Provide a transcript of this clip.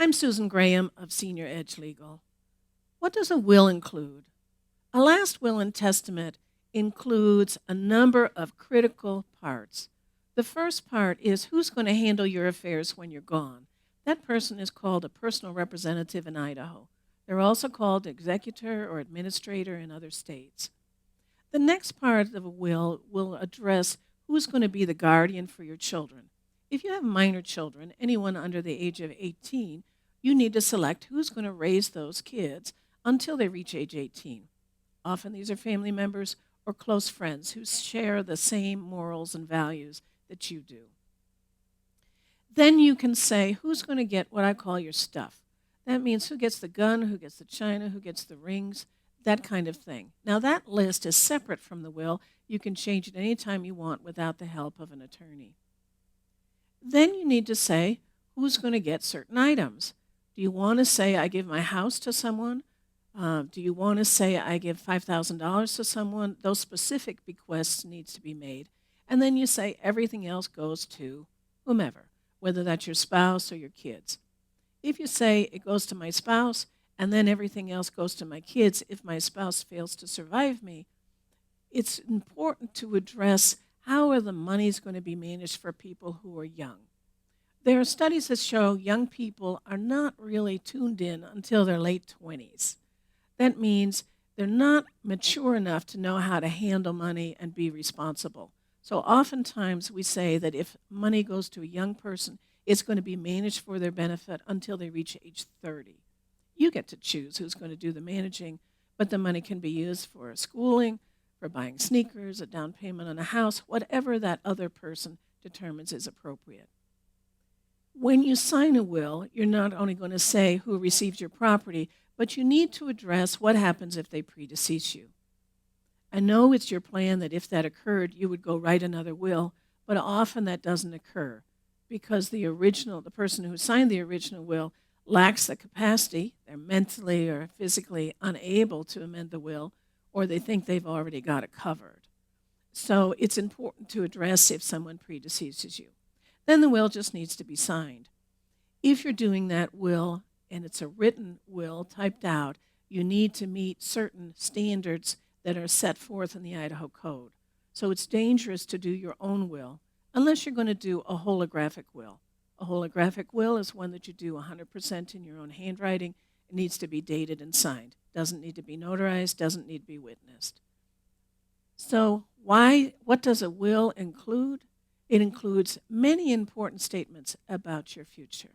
I'm Susan Graham of Senior Edge Legal. What does a will include? A last will and testament includes a number of critical parts. The first part is who's going to handle your affairs when you're gone. That person is called a personal representative in Idaho. They're also called executor or administrator in other states. The next part of a will address who's going to be the guardian for your children. If you have minor children, anyone under the age of 18, you need to select who's going to raise those kids until they reach age 18. Often these are family members or close friends who share the same morals and values that you do. Then you can say who's going to get what I call your stuff. That means who gets the gun, who gets the china, who gets the rings, that kind of thing. Now that list is separate from the will. You can change it anytime you want without the help of an attorney. Then you need to say who's going to get certain items. Do you want to say I give my house to someone? Do you want to say I give $5,000 to someone? Those specific bequests needs to be made. And then you say everything else goes to whomever, whether that's your spouse or your kids. If you say it goes to my spouse and then everything else goes to my kids if my spouse fails to survive me, it's important to address how are the monies going to be managed for people who are young. There are studies that show young people are not really tuned in until their late 20s. That means they're not mature enough to know how to handle money and be responsible. So oftentimes we say that if money goes to a young person, it's going to be managed for their benefit until they reach age 30. You get to choose who's going to do the managing, but the money can be used for schooling, for buying sneakers, a down payment on a house, whatever that other person determines is appropriate. When you sign a will, you're not only going to say who receives your property, but you need to address what happens if they predecease you. I know it's your plan that if that occurred, you would go write another will, but often that doesn't occur because the person who signed the original will lacks the capacity, they're mentally or physically unable to amend the will, or they think they've already got it covered. So it's important to address if someone predeceases you. Then the will just needs to be signed. If you're doing that will, and it's a written will typed out, you need to meet certain standards that are set forth in the Idaho Code. So it's dangerous to do your own will unless you're going to do a holographic will. A holographic will is one that you do 100% in your own handwriting. It needs to be dated and signed. Doesn't need to be notarized, doesn't need to be witnessed. So what does a will include? It includes many important statements about your future.